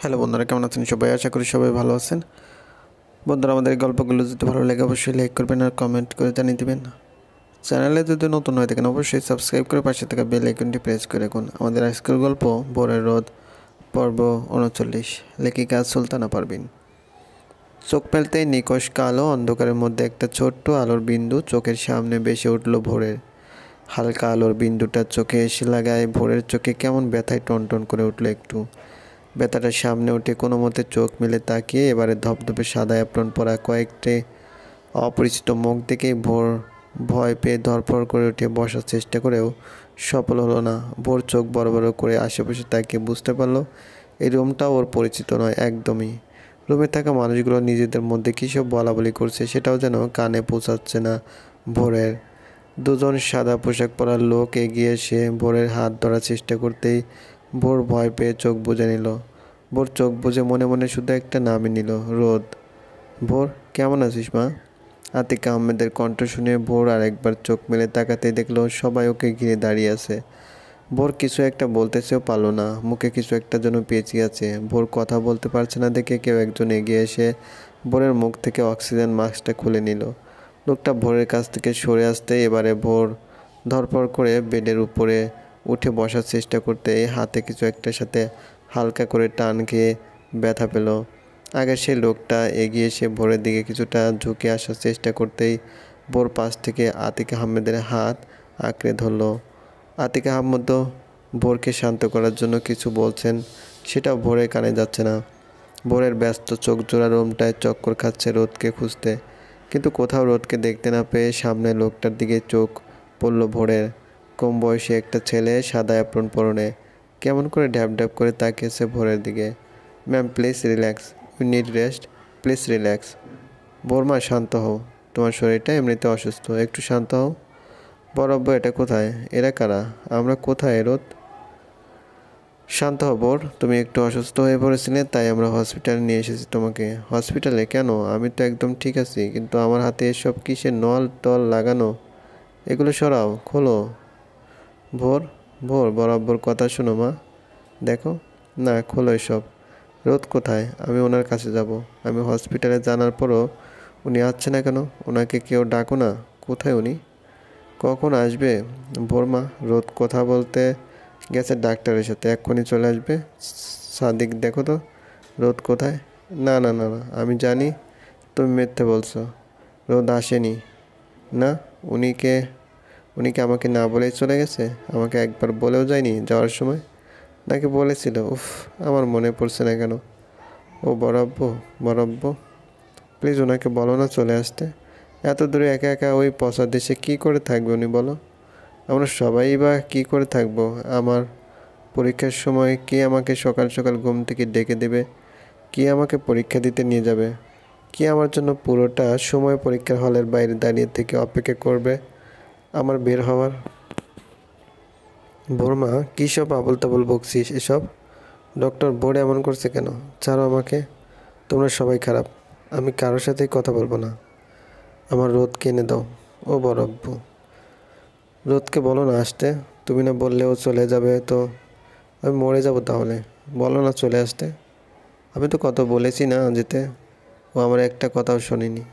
Hello বন্ধুরা, কেমন আছেন সবাই? আশা করি সবাই ভালো আছেন। বন্ধুরা, আমাদের এই গল্পগুলো যদি ভালো লাগে অবশ্যই লাইক করবেন আর কমেন্ট করে জানিয়ে দেবেন। চ্যানেলে যদি নতুন হয়ে থাকেন অবশ্যই সাবস্ক্রাইব করে পাশে থাকা বেল আইকনটি প্রেস করে রাখুন। আমাদের আজকের গল্প ভোরের রোদ, পর্ব 39, লেখিকা সুলতানা পারভিন। চোখ ফেলতেই নিকষ কালো অন্ধকারের মধ্যে একটা ছোট্ট আলোর বিন্দু চোখের সামনে ভেসে উঠল ভোরের। হালকা আলোর বিন্দুটা চোখে এসে লাগায় ভোরের চোখে কেমন ব্যথায় টনটন করে উঠল একটু। ব্যথাটার সামনে উঠে কোনো মতে চোখ মেলে তাকিয়ে এবারে ধপধপে সাদা অ্যাপ্রন পরা কয়েকটি অপরিচিত মুখ দেখেই ভোর ভয় পেয়ে ধরফর করে উঠে বসার চেষ্টা করেও সফল হলো না। ভোর চোখ বড় বড় করে আশেপাশে তাকিয়ে বুঝতে পারলো এই রুমটাও ওর পরিচিত নয় একদমই। রুমে থাকা মানুষগুলো নিজেদের মধ্যে কী সব বলাবলি করছে সেটাও যেন কানে পৌঁছাচ্ছে না ভোরের। দুজন সাদা পোশাক পরা লোক এগিয়ে এসে ভোরের হাত ধরার চেষ্টা করতেই ভোর ভয় পেয়ে চোখ বুজে নিল। ভোর চোখ বুজে মনে মনে শুধু একটা নামই নিল, রোদ। ভোর, কেমন আছিস মা? আতিক আহমেদের কণ্ঠ শুনে ভোর আরেকবার চোখ মেলে তাকাতেই দেখলো সবাই ওকে ঘিরে দাঁড়িয়ে আছে। ভোর কিছু একটা বলতেছেও পারলো না, মুখে কিছু একটা যেন পেঁচিয়ে আছে। ভোর কথা বলতে পারছে না দেখে কেউ একজন এগিয়ে এসে ভোরের মুখ থেকে অক্সিজেন মাস্কটা খুলে নিল। লোকটা ভোরের কাছ থেকে সরে আসতে এবারে ভোর ধরপড় করে বেডের উপরে উঠে বসার চেষ্টা করতে হাতে কিছু একটার সাথে হালকা করে টান খেয়ে ব্যথা পেল। আগে সেই লোকটা এগিয়ে এসে ভোরের দিকে কিছুটা ঝুঁকে আসার চেষ্টা করতেই ভোর পাশ থেকে আতিক আহমেদের হাত আঁকড়ে ধরল। আতিক আহমেদও ভোরকে শান্ত করার জন্য কিছু বলছেন, সেটাও ভোরের কানে যাচ্ছে না। ভোরের ব্যস্ত চোখ জোড়া রুমটায় চক্কর খাচ্ছে রোদকে খুঁজতে, কিন্তু কোথাও রোদকে দেখতে না পেয়ে সামনে লোকটার দিকে চোখ পড়ল ভোরের। কম বয়সী একটা ছেলে, সাদা অ্যাপ্রন পরনে, কেমন করে ঢ্যাপ ঢ্যাপ করে তাকিয়েছে ভোরের দিকে। Ma'am please relax, you need rest, please relax. ভোরমা, শান্ত হও, তোমার শরীরটা এমনিতে অসুস্থ, একটু শান্ত হও। বরাব্ব, এটা কোথায়? এরা কারা? আমরা কোথায় রোদ? শান্ত হও ভোর, তুমি একটু অসুস্থ হয়ে পড়েছিলে তাই আমরা হসপিটালে নিয়ে এসেছি তোমাকে। হসপিটালে কেন? আমি তো একদম ঠিক আছি, কিন্তু আমার হাতে এসব কিসের নল টল লাগানো? এগুলো সরাও, খোলো। ভোর ভোর বরাবর কথা শোনো মা, দেখো না, খোলো এসব। রোদ কোথায়? আমি ওনার কাছে যাব। আমি হসপিটালে জানার পরও উনি আসছে না কেন? ওনাকে কেউ ডাকো না। কোথায় উনি? কখন আসবে? ভোরমা, রোদ কথা বলতে গেছে ডাক্তারের সাথে, এক্ষুনি চলে আসবে। সাদিক, দেখো তো রোদ কোথায়। না না না না, আমি জানি তুমি মিথ্যে বলছো, রোদ আসেনি। না, উনিকে উনিকে আমাকে না বলেই চলে গেছে? আমাকে একবার বলেও যায়নি যাওয়ার সময়? নাকি বলেছিল? উফ, আমার মনে পড়ছে না কেন। ও বরাব্ব, বরাব্ব, প্লিজ ওনাকে বলো না চলে আসতে। এত দূরে একা একা ওই পচা দেশে কী করে থাকবে উনি, বলো? আমরা সবাই বা কী করে থাকবো? আমার পরীক্ষার সময় কে আমাকে সকাল সকাল ঘুম থেকে ডেকে দেবে? কে আমাকে পরীক্ষা দিতে নিয়ে যাবে? কে আমার জন্য পুরোটা সময় পরীক্ষার হলের বাইরে দাঁড়িয়ে থেকে অপেক্ষা করবে আমার বের হওয়ার? ভোরমা, কী সব আবল তাবল বকছিস এসব? ডক্টর বোর্ড এমন করছে কেন? ছাড়ো আমাকে, তোমরা সবাই খারাপ। আমি কারোর সাথেই কথা বলবো না। আমার রোদকে এনে দাও। ও বরব্বু, রোদকে বলো না আসতে। তুমি না বললে ও চলে যাবে তো আমি মরে যাব তাহলে। বলো না চলে আসতে। আমি তো কত বলেছি না যেতে, ও আমার একটা কথাও শোনেনি,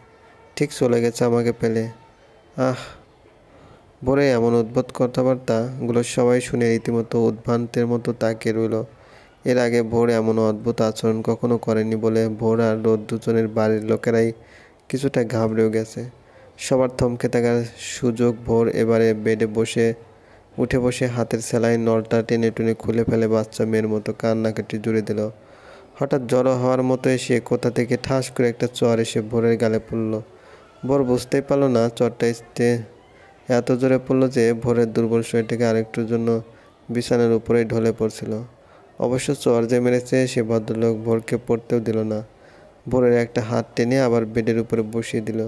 ঠিক চলে গেছে আমাকে পেলে। আহ। ভোরে এমন অদ্ভুত কথাবার্তাগুলো সবাই শুনে রীতিমতো উদ্ভ্রান্তের মতো তাকিয়ে রইল। এর আগে ভোর এমন অদ্ভুত আচরণ কখনো করেনি বলে ভোর আর রোদ দুজনের বাড়ির লোকেরাই কিছুটা ঘাবড়েও গেছে। সবার থমকে থাকার সুযোগ ভোর এবারে বেডে উঠে বসে হাতের সেলাইন নলটা টেনে টুনে খুলে ফেলে বাচ্চা মেয়ের মতো কান্নাকাটি জুড়ে দিল। হঠাৎ জড়ো হওয়ার মতো এসে কোথা থেকে ঠাস করে একটা চর এসে ভোরের গালে পড়ল। ভোর বুঝতেই পারল না চরটা এত জোরে পড়ল যে ভোরের দুর্বল শরীরটাকে আরেকটুর জন্য বিছানার উপরেই ঢলে পড়ছিল। অবশ্য চর যে মেরেছে সে ভদ্রলোক ভোরকে পড়তেও দিল না। ভোরের একটা হাত টেনে আবার বেডের উপরে বসিয়ে দিল।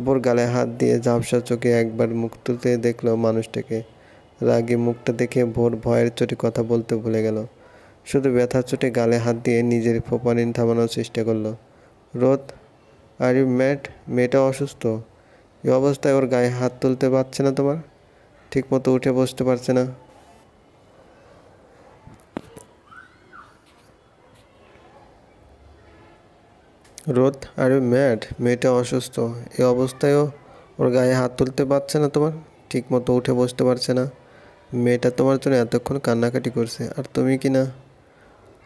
ভোর গালে হাত দিয়ে ঝাপসা চোখে একবার মুখ তুলতে দেখলো মানুষটাকে। রাগী মুখটা দেখে ভোর ভয়ের চোটে কথা বলতে ভুলে গেল। শুধু ব্যথার চোটে গালে হাত দিয়ে নিজের ফোঁপানি থামানোর চেষ্টা করলো। রোদ, আর ইউ ম্যাড? মেয়েটা অসুস্থ, এই অবস্থায় ওর গায়ে হাত তুলতে পারছে না তোমার? ঠিক মতো উঠে বসতে পারছে না? রোদ, আরে ম্যাড, মেয়েটা অসুস্থ। এই অবস্থায়ও ওর গায়ে হাত তুলতে পারছে না তোমার? ঠিক মতো উঠে বসতে পারছে না। মেয়েটা তোমার জন্য এতক্ষণ কান্নাকাটি করছে, আর তুমি কি না?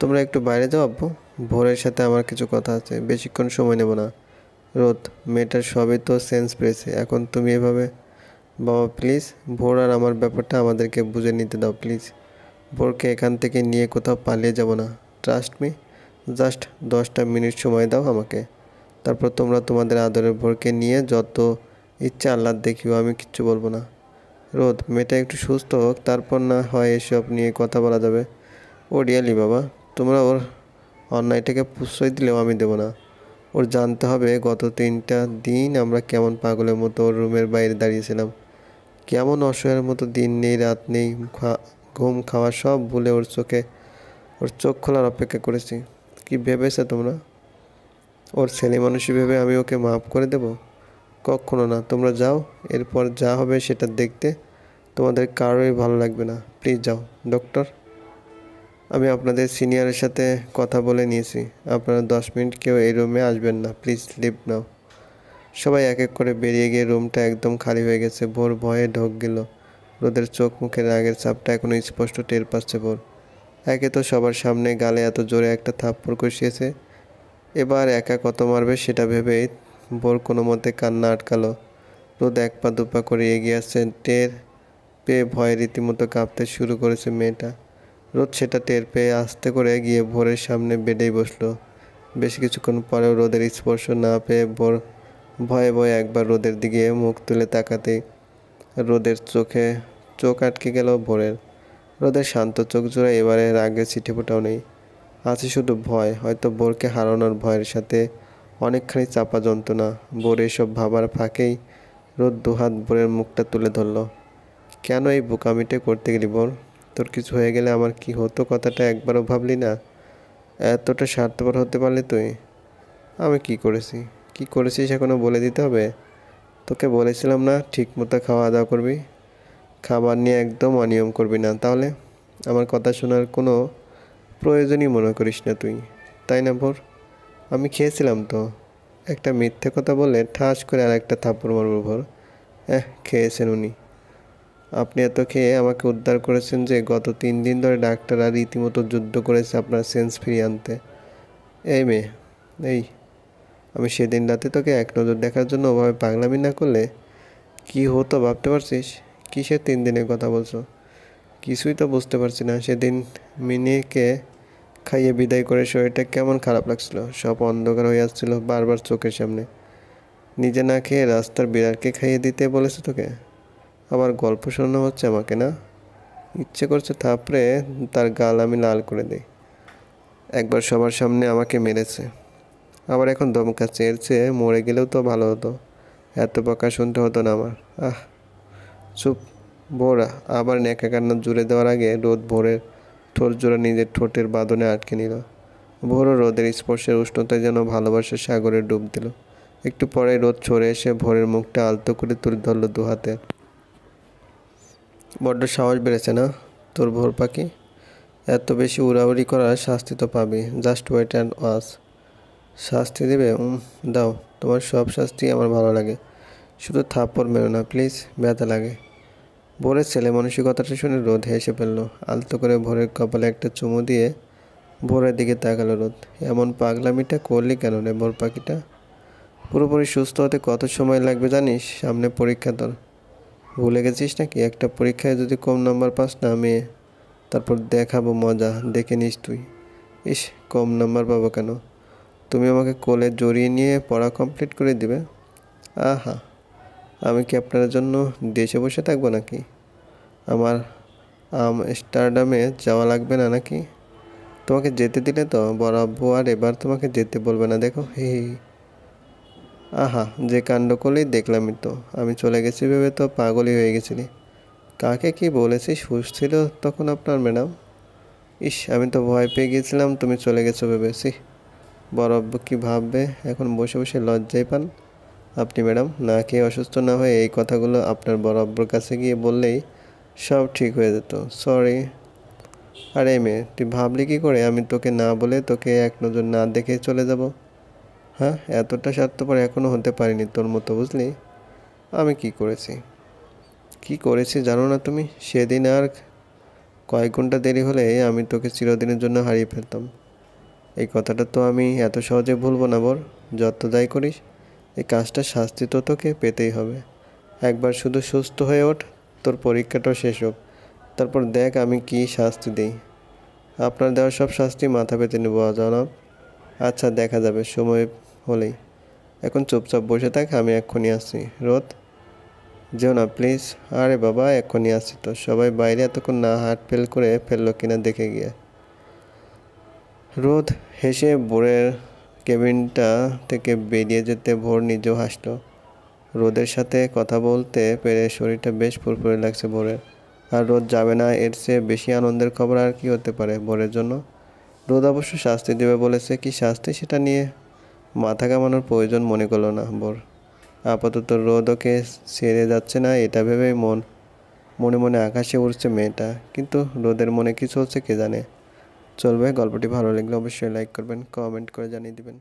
তোমরা একটু বাইরে যাও আব্বু, ভোরের সাথে আমার কিছু কথা আছে, বেশিক্ষণ সময় নেব না। রোদ, মেয়েটার সবই তো সেন্স পেয়েছে, এখন তুমি এভাবে? বাবা প্লিজ, ভোর আর আমার ব্যাপারটা আমাদেরকে বুঝে নিতে দাও প্লিজ। ভোরকে এখান থেকে নিয়ে কোথাও পালিয়ে যাব না, ট্রাস্ট মি। জাস্ট 10টা মিনিট সময় দাও আমাকে, তারপর তোমরা তোমাদের আদরের ভোরকে নিয়ে যত ইচ্ছা আহ্লাদ দেখিও, আমি কিচ্ছু বলবো না। রোদ, মেয়েটা একটু সুস্থ হোক, তারপর না হয় এসব নিয়ে কথা বলা যাবে। ও রিয়ালি বাবা, তোমরা ওর অন্যায়টাকে প্রশ্রয় দিলেও আমি দেবো না। ওর জানতে হবে গত 3টা দিন আমরা কেমন পাগলের মতো ওর রুমের বাইরে দাঁড়িয়েছিলাম, কেমন অসহায়ের মতো, দিন নেই রাত নেই, ঘুম খাওয়া সব ভুলে ওর চোখ খোলার অপেক্ষা করেছি। কি ভেবেছে তোমরা? ওর ছেলে মানুষই ভেবে আমি ওকে মাফ করে দেব? কখনো না। তোমরা যাও, এরপর যা হবে সেটা দেখতে তোমাদের কারোই ভালো লাগবে না। প্লিজ যাও। ডক্টর, আমি আপনাদের সিনিয়রের সাথে কথা বলে নিয়েছি, আপনারা 10 মিনিট কেউ এই রুমে আসবেন না, প্লিজ লিভ নাও। সবাই এক এক করে বেরিয়ে গিয়ে রুমটা একদম খালি হয়ে গেছে। ভোর ভয়ে ঢোক গেল। রোদের চোখ মুখের রাগের ছাপটা এখনো স্পষ্ট টের পাচ্ছে ভোর। একে তো সবার সামনে গালে এত জোরে একটা থাপ্পড় কষিয়েছে, এবার একা কত মারবে সেটা ভেবেই ভোর কোনো মতে কান্না আটকালো। রোদ 1 পা 2 পা করে এগিয়ে আসছে, টের পেয়ে ভয়ে রীতিমতো কাঁপতে শুরু করেছে মেয়েটা। রোদ সেটা টের পেয়ে আস্তে করে গিয়ে ভোরের সামনে বেডেই বসলো। বেশ কিছুক্ষণ পরেও রোদের স্পর্শ না পেয়ে ভোর ভয়ে ভয়ে একবার রোদের দিকে মুখ তুলে তাকাতেই রোদের চোখ আটকে গেল ভোরের। রোদের শান্ত চোখ জোড়া এবারে রাগের ছিটেফোঁটাও নেই, আছে শুধু ভয়, হয়তো ভোরকে হারানোর ভয়ের সাথে অনেকখানি চাপা যন্ত্রণা। ভোর এসব ভাবার ফাঁকেই রোদ দুহাত ভোরের মুখটা তুলে ধরল। কেন এই বোকামিটা করতে গেলি ভোর? তোর কিছু হয়ে গেলে আমার কি হতো কথাটা একবারও ভাবলি না? এতটা স্বার্থপর হতে পারলি তুই? আমি কি করেছি, কি করেছিস এখনো বলে দিতে হবে? তোকে বলেছিলাম না ঠিক মতো খাওয়া দাওয়া করবি, খাবার নিয়ে একদম অনিয়ম করবি না, তাহলে আমার কথা শোনার কোনো প্রয়োজনই মনে করিস না তুই, তাই না ভোর? আমি খেয়েছিলাম তো। একটা মিথ্যে কথা বলে ঠাস করে আর একটা থাপ্পড় মারব ভোর। খেয়েছেন উনি। আপনি এত খেয়ে আমাকে উদ্ধার করেছেন যে গত 3 দিন ধরে ডাক্তাররা রীতিমতো যুদ্ধ করেছে আপনার সেন্স ফিরিয়ে আনতে। এই মেয়ে, এই, আমি সেদিন রাতে তোকে এক নজর দেখার জন্য ওভাবে পাগলামি না করলে কি হতো ভাবতে পারছিস? কিসের 3 দিনের কথা বলছো? কিছুই তো বুঝতে পারছি না। সেদিন মিনিকে খাইয়ে বিদায় করে শরীরটা কেমন খারাপ লাগছিল, সব অন্ধকার হয়ে আসছিল বারবার চোখের সামনে। নিজে না খেয়ে রাস্তার বিড়ালকে খাইয়ে দিতে বলেছে তোকে, আবার গল্প শোনানো হচ্ছে আমাকে না? ইচ্ছে করছে থাপড়ে তার গাল আমি লাল করে দিই। একবার সবার সামনে আমাকে মেরেছে, আবার এখন ধমকাচ্ছে। এর চেয়ে মরে গেলেও তো ভালো হতো, এত বকা শুনতে হতো না আমার। আহ, চুপ। ভোরা আবার ন্যাকা কান্না জুড়ে দেওয়ার আগে রোদ ভোরের ঠোঁট জোড়া নিজের ঠোঁটের বাঁধনে আটকে নিল। ভোরও রোদের স্পর্শের উষ্ণতায় যেন ভালোবাসার সাগরে ডুব দিল। একটু পরে রোদ সরে এসে ভোরের মুখটা আলতো করে তুলে ধরল 2 হাতে। বড্ড সাহস বেড়েছে না তোর ভোর পাখি? এত বেশি উড়াউড়ি করার শাস্তি তো পাবি, জাস্ট ওয়েট অ্যান্ড ওয়াচ। শাস্তি দেবে? দাও, তোমার সব শাস্তি আমার ভালো লাগে, শুধু থাপ্পড় মেরো না প্লিজ, ব্যথা লাগে। ভোরের ছেলে মানসিকতাটা শুনে রোদ হেসে ফেললো। আলতো করে ভোরের কপালে একটা চুমু দিয়ে ভোরের দিকে তাকালো রোদ। এমন পাগলামিটা করলি কেন রে ভোর পাখিটা? পুরোপুরি সুস্থ হতে কত সময় লাগবে জানিস? সামনে পরীক্ষা তোর, ভুলে গেছিস নাকি? একটা পরীক্ষায় যদি কম নাম্বার পাস না মেয়ে, তারপর দেখাবো মজা, দেখে নিস তুই। ইস, কম নাম্বার পাবো কেন? তুমি আমাকে কোলে জড়িয়ে নিয়ে পড়া কমপ্লিট করে দিবে। আহা, আমি কি আপনার জন্য দেশে বসে থাকবো নাকি? আমার আমস্টারডামে যাওয়া লাগবে না নাকি? তোমাকে যেতে দিলে তো বড় আব্বু আর এবার তোমাকে যেতে বলবে না, দেখো। হি হি হি। আহা, যে কাণ্ড করলেই দেখলামই তো। আমি চলে গেছি ভেবে তো পাগলই হয়ে গেছিলি। কাকে কি বলেছিস হুঁশ ছিল তখন আপনার ম্যাডাম? ইস, আমি তো ভয় পেয়ে গিয়েছিলাম তুমি চলে গেছো ভেবেছি। বড় আব্বু কি ভাববে এখন? বসে বসে লজ্জায় পান আপনি ম্যাডাম। না খেয়ে অসুস্থ না হয়ে এই কথাগুলো আপনার বড় আব্বুর কাছে গিয়ে বললেই সব ঠিক হয়ে যেত। সরি। আরে মেয়ে, তুই ভাবলি কি করে আমি তোকে না বলে তোকে এক নজর না দেখে চলে যাব? হ্যাঁ, এতটা স্বার্থপর এখনও হতে পারিনি তোর মতো, বুঝলি? আমি কি করেছি জানো না তুমি? সেদিন আর কয়েক ঘন্টা দেরি হলে আমি তোকে চিরদিনের জন্য হারিয়ে ফেলতাম। এই কথাটা তো আমি এত সহজে ভুলবো না বর। যত যাই করিস, এই কাজটা শাস্তি তো তোকে পেতেই হবে। একবার শুধু সুস্থ হয়ে ওঠ, তোর পরীক্ষাটাও শেষ হোক, তারপর দেখ আমি কি শাস্তি দিই। আপনার দেওয়া সব শাস্তি মাথা পেতে নেব জনাব। আচ্ছা, দেখা যাবে সময় হলেই। এখন চুপচাপ বসে থাক, আমি এক্ষুনি আসছি। রোদ, যেও না প্লিজ। আরে বাবা, এক্ষুনি আসছি তো। সবাই বাইরে এতক্ষণ না হার্ট ফেল করে ফেললো কিনা দেখে গিয়ে। রোদ হেসে ভোরের কেবিনটা থেকে বেরিয়ে যেতে ভোর নিজেও হাসলো। রোদের সাথে কথা বলতে পেরে শরীরটা বেশ ফুরফুরে লাগছে ভোরের। আর রোদ যাবে না, এর চেয়ে বেশি আনন্দের খবর আর কি হতে পারে ভোরের জন্য। রোদ অবশ্য শাস্তি দেবে বলেছে, কি শাস্তি সেটা নিয়ে মাথা ঘামানোর প্রয়োজন মনে করলো না ভোর। আপাতত রোদ ওকে ছেড়ে যাচ্ছে না এটা ভেবেই মনে মনে আকাশে উড়ছে মেয়েটা। কিন্তু রোদের মনে কি চলছে কে জানে। চলবে, গল্পটি ভালো লাগলে অবশ্যই লাইক করবেন, কমেন্ট করে জানিয়ে দিবেন।